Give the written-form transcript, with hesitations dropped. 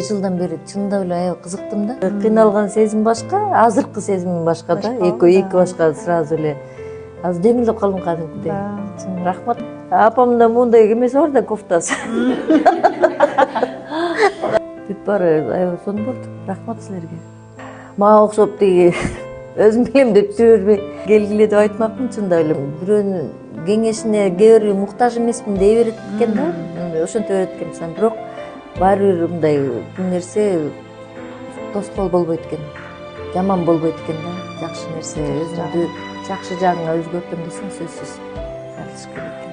Жылдан бери чындап эле аябай кызыктым да. Кыйналган сезим башка, азыркы сезимим башка да. Эки башка сразу эле. Азыр жеңилдеп калдым кадимкидей. Чын рахмат. Апамда моундай эмеси бар да, кофтасы. Бүт баары аябай сонун болду. Рахмат силерге. Мага окшоп тиги өзүм билем деп жүрө бербей келгиле деп айтмакмын, чындап эле. Бирөөнүн кеңешине кээ бирөө муктаж эмесмин дей берет экен да. Ошентип берет экенмин, бирок баары бир мындай бул нерсе тоскоол болбойт экен, жаман болбойт экен да. Жакшы нерсе, өзүңдү жакшы жагыңа өзгөртөм десең сөзсүз тартылыш керек.